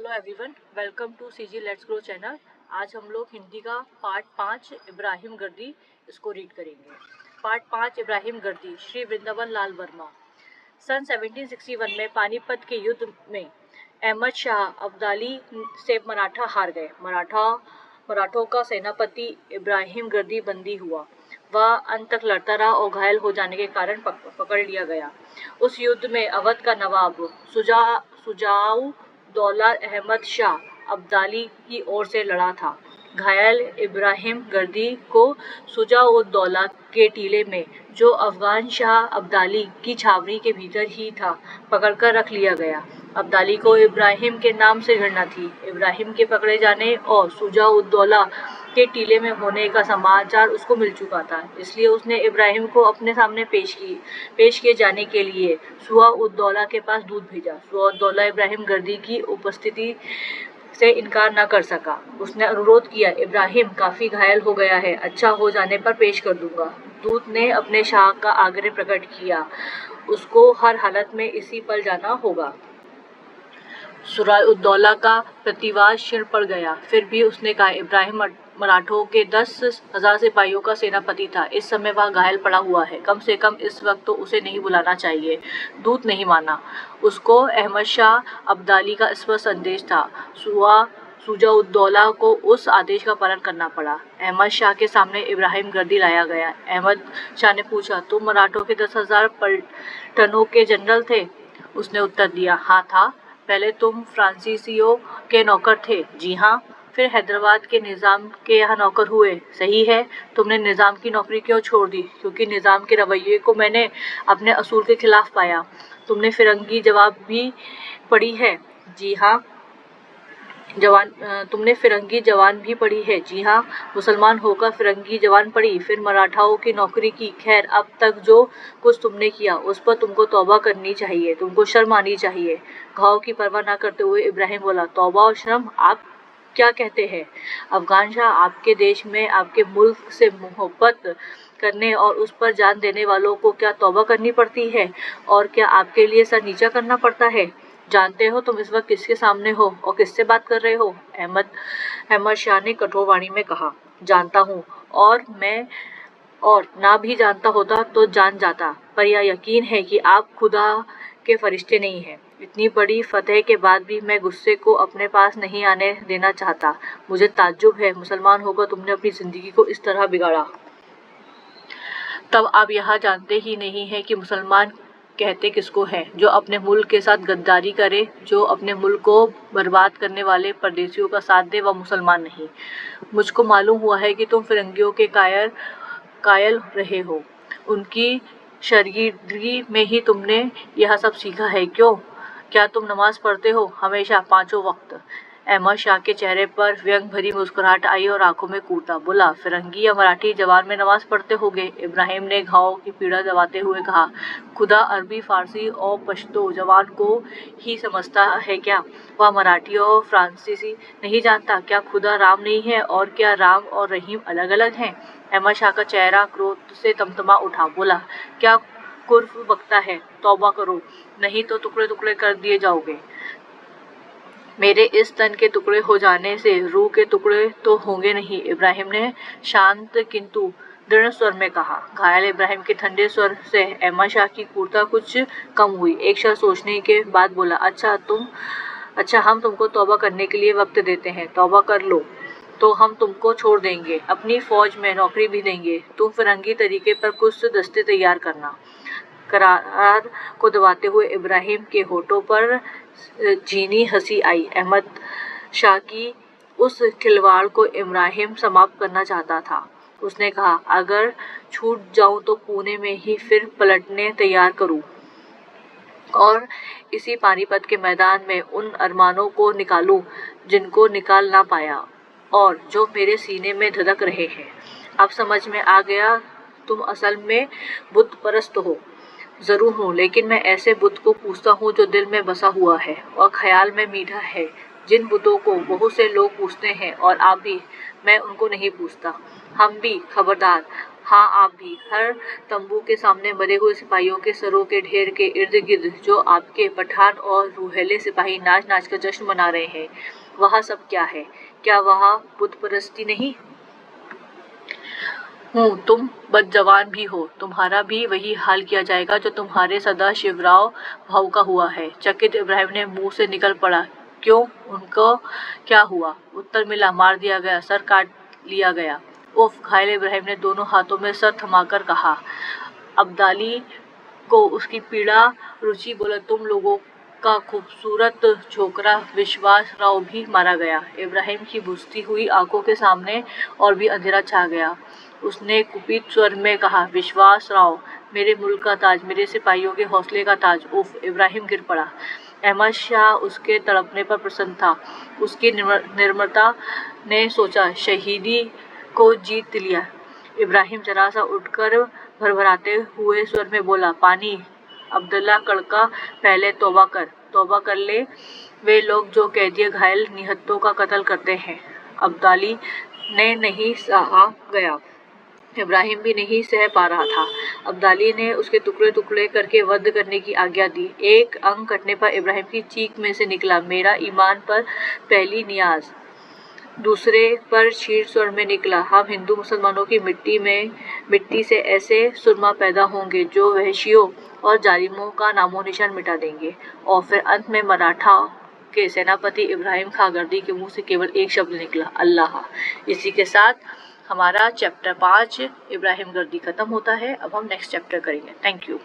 Hello everyone, welcome to CG let's grow channel. आज हम लोग हिंदी का पार्ट 5 इब्राहिम गर्दी इसको रीड करेंगे। पार्ट 5 इब्राहिम गर्दी, श्री वृंदावन लाल वर्मा। सन 1761 में पानीपत के युद्ध में अहमद शाह अब्दाली से मराठा हार गए। मराठों का सेनापति इब्राहिम गर्दी बंदी हुआ। वह अंत तक लड़ता रहा और घायल हो जाने के कारण पकड़ लिया गया। उस युद्ध में अवध का नवाब सुजाऊ दौला अहमद शाह अब्दाली की ओर से लड़ा था। घायल इब्राहिम गर्दी को सुजाउद्दौला के टीले में, जो अफगान शाह अब्दाली की छावनी के भीतर ही था, पकड़कर रख लिया गया। अब्दाली को इब्राहिम के नाम से घृणा थी। इब्राहिम के पकड़े जाने और सुजाउद्दौला के टीले में होने का समाचार उसको मिल चुका था, इसलिए उसने इब्राहिम को अपने सामने पेश किए जाने के लिए सुजाउद्दौला के पास दूत भेजा। सुजाउद्दौला इब्राहिम गर्दी की उपस्थिति से इनकार न कर सका। उसने अनुरोध किया, इब्राहिम काफी घायल हो गया है, अच्छा हो जाने पर पेश कर दूंगा। दूत ने अपने शाह का आग्रह प्रकट किया, उसको हर हालत में इसी पर जाना होगा। सुजाउद्दौला का प्रतिवाद क्षीण पड़ गया, फिर भी उसने कहा, इब्राहिम मराठों के 10,000 सिपाहियों का सेनापति था। इस समय वह घायल पड़ा हुआ है, कम से कम इस वक्त तो उसे नहीं बुलाना चाहिए। दूत नहीं माना। उसको अहमद शाह अब्दाली का स्पष्ट संदेश था। सुजाउद्दौला को उस आदेश का पालन करना पड़ा। अहमद शाह के सामने इब्राहिम गर्दी लाया गया। अहमद शाह ने पूछा, तुम मराठों के 10,000 पलटनों के जनरल थे? उसने उत्तर दिया, हाँ था। पहले तुम फ्रांसीसियों के नौकर थे? जी हाँ। फिर हैदराबाद के निज़ाम के यहाँ नौकर हुए? सही है। तुमने निज़ाम की नौकरी क्यों छोड़ दी? क्योंकि निज़ाम के रवैये को मैंने अपने असूल के खिलाफ पाया। तुमने फिरंगी जवान भी पढ़ी है? जी हाँ। तुमने फिरंगी जवान भी पढ़ी है? जी हाँ। मुसलमान होकर फिरंगी जवान पढ़ी, फिर मराठाओं की नौकरी की। खैर, अब तक जो कुछ तुमने किया उस पर तुमको तौबा करनी चाहिए, तुमको शर्म आनी चाहिए। घाव की परवाह न करते हुए इब्राहिम बोला, तौबा और शर्म? आप क्या कहते हैं? अफगान शाह आपके देश में आपके मुल्क से मोहब्बत करने और उस पर जान देने वालों को क्या तौबा करनी पड़ती है? और क्या आपके लिए सर नीचा करना पड़ता है? जानते हो तुम इस वक्त किसके सामने हो और किससे बात कर रहे हो? अहमद शाह ने कठोर वाणी में कहा, जानता हूँ, और ना भी जानता होता तो जान जाता, पर यह यकीन है कि आप खुदा के फरिश्ते नहीं हैं। इतनी बड़ी फतह के बाद भी मैं गुस्से को अपने पास नहीं आने देना चाहता। मुझे ताज्जुब है, मुसलमान होकर तुमने अपनी जिंदगी को इस तरह बिगाड़ा। तब आप यह जानते ही नहीं है कि मुसलमान कहते किसको हैं? जो अपने मुल्क के साथ गद्दारी करे, जो अपने मुल्क को बर्बाद करने वाले परदेशियों का साथ दे, वह मुसलमान नहीं। मुझको मालूम हुआ है कि तुम फिरंगियों के कायल रहे हो। उनकी शर्गिदगी में ही तुमने यह सब सीखा है। क्यों? क्या तुम नमाज पढ़ते हो? हमेशा, 5 वक्त। अहमद शाह के चेहरे पर व्यंग भरी मुस्कुराहट आई और आंखों में कूदा। बोला, फिरंगी या मराठी जवान में नमाज पढ़ते होगे? इब्राहिम ने घाव की पीड़ा दबाते हुए कहा, खुदा अरबी, फारसी और पश्तो जवान को ही समझता है क्या? वह मराठी और फ्रांसीसी नहीं जानता? क्या खुदा राम नहीं है? और क्या राम और रहीम अलग अलग हैं? अहमद शाह का चेहरा क्रोध से तमतमा उठा। बोला, क्या कुफ्र बकता है? तौबा करो, नहीं तो टुकड़े टुकड़े कर दिए जाओगे। मेरे इस तन के टुकड़े हो जाने से रूह के टुकड़े तो होंगे नहीं, इब्राहिम ने शांत किंतु दृढ़ स्वर में कहा। घायल इब्राहिम के ठंडे स्वर से अहमद शाह की क्रूरता कुछ कम हुई। एक क्षण सोचने के बाद बोला, अच्छा, हम तुमको तौबा करने के लिए वक्त देते हैं। तौबा कर लो तो हम तुमको छोड़ देंगे, अपनी फौज में नौकरी भी देंगे। तुम फिरंगी तरीके पर कुछ दस्ते तैयार करना। करार को दबाते हुए इब्राहिम के होठों पर झीनी हंसी आई। अहमद शाह की उस खिलवाड़ को इब्राहिम समाप्त करना चाहता था। उसने कहा, अगर छूट जाऊं तो पुणे में ही फिर पलटने तैयार करूं और इसी पानीपत के मैदान में उन अरमानों को निकालूं जिनको निकाल ना पाया और जो मेरे सीने में धधक रहे हैं। अब समझ में आ गया, तुम असल में बुत परस्त हो। जरूर हूँ, लेकिन मैं ऐसे बुत को पूछता हूँ जो दिल में बसा हुआ है और ख्याल में मीठा है। जिन बुतों को बहुत से लोग पूछते हैं और आप भी, मैं उनको नहीं पूछता। हम भी, खबरदार, हाँ आप भी, हर तंबू के सामने मरे हुए सिपाहियों के सरों के ढेर के इर्द गिर्द जो आपके पठान और रूहेले सिपाही नाच नाच कर जश्न मना रहे हैं, वह सब क्या है? क्या वह बुत परस्ती नहीं? तुम बदजवान भी हो, तुम्हारा भी वही हाल किया जाएगा जो तुम्हारे सदा शिवराव भाऊ का हुआ है। चकित इब्राहिम ने मुंह से निकल पड़ा, क्यों, उनको क्या हुआ? उत्तर मिला, मार दिया गया, सर काट लिया गया। उफ, घायल इब्राहिम ने दोनों हाथों में सर थमाकर कहा। अब्दाली को उसकी पीड़ा रुचि बोला, तुम लोगों का खूबसूरत छोकरा विश्वास राव भी मारा गया। इब्राहिम की बुझती हुई आंखों के सामने और भी अंधेरा छा गया। उसने कुपित स्वर में कहा, विश्वास राव, मेरे मुल्क का ताज, मेरे सिपाहियों के हौसले का ताज। उफ, इब्राहिम गिर पड़ा। अहमद शाह उसके तड़पने पर प्रसन्न था। उसकी निर्मलता ने सोचा, शहीदी को जीत लिया। इब्राहिम जरा सा उठकर भरभराते हुए स्वर में बोला, पानी। अब्दुल्ला कड़का, पहले तौबा कर ले, वे लोग जो कैदी घायल निहत्तों का कत्ल करते हैं। अब्दाली ने नहीं सहा गया, इब्राहिम भी नहीं सह पा रहा था। अब्दाली ने उसके टुकड़े टुकड़े करके वध करने की आज्ञा दी। एक अंग कटने पर इब्राहिम की चीख में से निकला, मेरा ईमान पर पहली नियाज। दूसरे पर क्षीण स्वर में निकला, हम हिंदू मुसलमानों की मिट्टी से ऐसे सुरमा पैदा होंगे जो वहशियों और जालिमों का नामो निशान मिटा देंगे। और फिर अंत में मराठा के सेनापति इब्राहिम खां गर्दी के मुंह से केवल एक शब्द निकला, अल्लाह। इसी के साथ हमारा चैप्टर 5 इब्राहिम गर्दी खत्म होता है। अब हम नेक्स्ट चैप्टर करेंगे। Thank you.